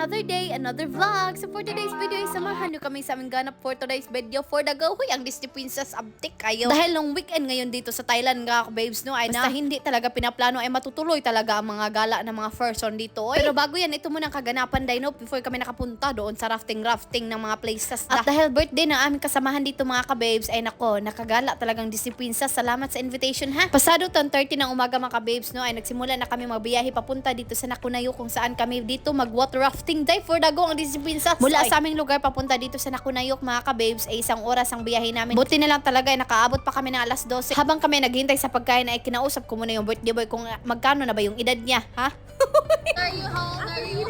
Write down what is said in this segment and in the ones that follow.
another day, another vlog. So for today's video, samahan nyo kami sa aming ganap for today's video for the go. Huy, ang Disney Princess update kayo. Dahil nung weekend ngayon dito sa Thailand nga, babes, no, ay basta hindi talaga pinaplano ay matutuloy talaga ang mga gala ng mga person dito. Pero bago yan, ito muna ang kaganapan dahil no, before kami nakapunta doon sa rafting ng mga places. At dahil birthday na aming kasamahan dito mga kababes, ay nako, nakagala talagang Disney Princess. Salamat sa invitation ha. Pasado 10:30 ng umaga mga kababes, no, ay nagsimula na kami magbiyahe papunta dito sa Nakunayo kung saan kami dito mag-water rafting day for the go ang Disney Princess. Mula sa aming lugar papunta dito sa Nakunayok mga kababes ay 1 oras ang biyahe namin. Buti na lang talaga ay nakaabot pa kami ng alas 12. Habang kami naghintay sa pagkain ay kinausap ko muna yung birthday boy kung magkano na ba yung edad niya, ha? How old are you?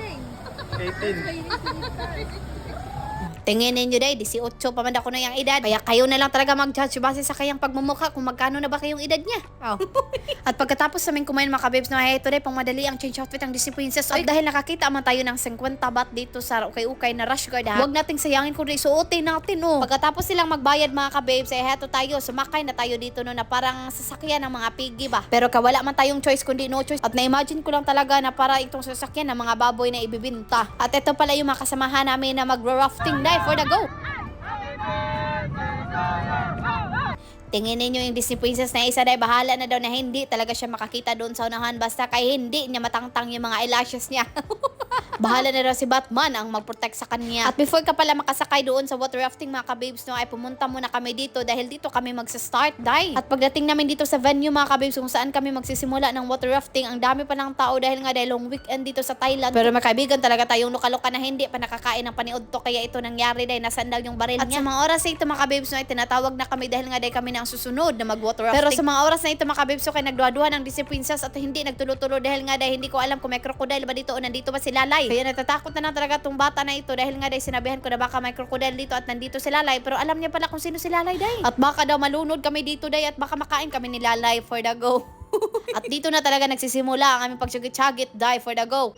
18. Tingin ninyo day, 18 pa man ako na yung edad. Kaya kayo na lang talaga mag-judge base sa kayang pagmumukha kung magkano na ba kayong edad niya. Oh. At pagkatapos namin kumain mga kababes na ito day, pang madali ang change outfit ang Disney Princess. At dahil nakakita man tayo ng 50 baht dito sa ukay-ukay na rush guard ha. Huwag nating sayangin kung isuotin natin oh. Pagkatapos silang magbayad mga kababes, eh heto tayo, sumakay na tayo dito no na parang sasakyan ng mga piggy ba. Pero kawala man tayong choice kundi no choice. At na-imagine ko lang talaga na para itong sasakyan ng mga baboy na ibibinta. At ito pala yung mga kasamahan namin na mag-rafting day for the go. Tingin ninyo yung Disney Princess na isa dahil bahala na daw na hindi talaga siya makakita doon sa unahan basta kay hindi niya matangtang yung mga eyelashes niya. Bahala na daw si Batman ang mag-protect sa kanya. At before ka pala makasakay doon sa water rafting mga kababes no, ay pumunta muna kami dito dahil dito kami magsa-start day. At pagdating namin dito sa venue mga kababes kung saan kami magsisimula ng water rafting, ang dami pa ng tao dahil nga dahil long weekend dito sa Thailand. Pero mga kaibigan talaga tayong luka-luka na hindi pa nakakain ng paniod to kaya ito nangyari dahil nasan daw yung baril niya. At sa mga oras na ito mga kababes no, ay tinatawag na kami dahil nga dahil kami na ang susunod na mag-water rafting. Pero sa mga oras na ito mga kababes so, kay nagduwa-duwa ng Disney Princess at hindi nagtulo-tulo dahil nga dahil hindi ko alam kung may crocodile ba dito o nandito ba si Lalay. Kaya natatakot na talaga tong bata na ito dahil nga dahil sinabihan ko na baka may crocodile dito at nandito si Lalay pero alam niya pala kung sino si Lalay day. At baka daw malunod kami dito day at baka makain kami ni Lalay for the go. At dito na talaga nagsisimula ang aming pagsugit-sagit day for the go.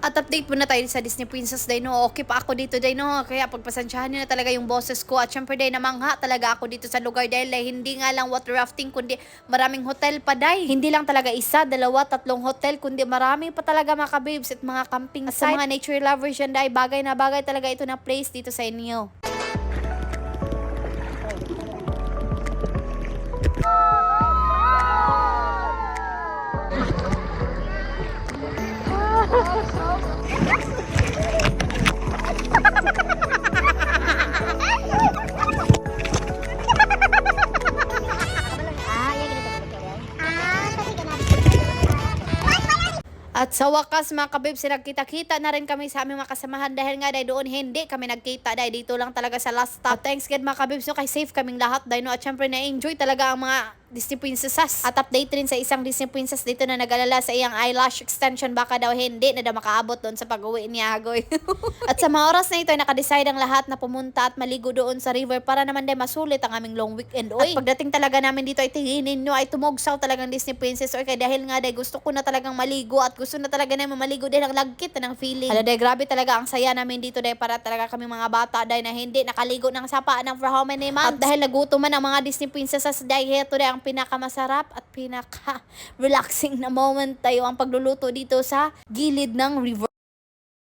At update muna tayo sa Disney Princess day no. Okay pa ako dito day no. Kaya pagpasensyahan niyo na talaga yung boses ko. At syempre day namangha talaga ako dito sa lugar dahil hindi nga lang water rafting kundi maraming hotel pa day. Hindi lang talaga 1, 2, 3 hotel kundi marami pa talaga mga kababes at mga camping site. At sa mga nature lovers yan day, bagay na bagay talaga ito na place dito sa inyo. At sa wakas mga kabibs, nagkita-kita na rin kami sa aming mga kasamahan dahil nga dahil doon hindi kami nagkita dahil dito lang talaga sa last stop. At thanks God mga kabibs, no, kay safe kaming lahat dahil no, at syempre na-enjoy talaga ang mga Disney Princesses. At update rin sa isang Disney Princess dito na nag-alala sa iyang eyelash extension baka daw hindi na daw makaabot doon sa pag-uwi niya agoy. At sa mga oras na ito ay nakadecide ang lahat na pumunta at maligo doon sa river para naman din masulit ang aming long weekend. Oy. At pagdating talaga namin dito ay tinginin nyo ay tumugsaw talagang Disney Princess. Oy, kaya dahil nga dahil gusto ko na talagang maligo at gusto na talaga namin maligo din ang lagkit na ng feeling. Hala dahil grabe talaga ang saya namin dito dahil para talaga kami mga bata dahil na hindi nakaligo ng sapa ng for how many months. At dahil nagutuman ang mga Disney Princesses dahil heto dahil ang pinakamasarap at pinaka-relaxing na moment tayo ang pagluluto dito sa gilid ng river.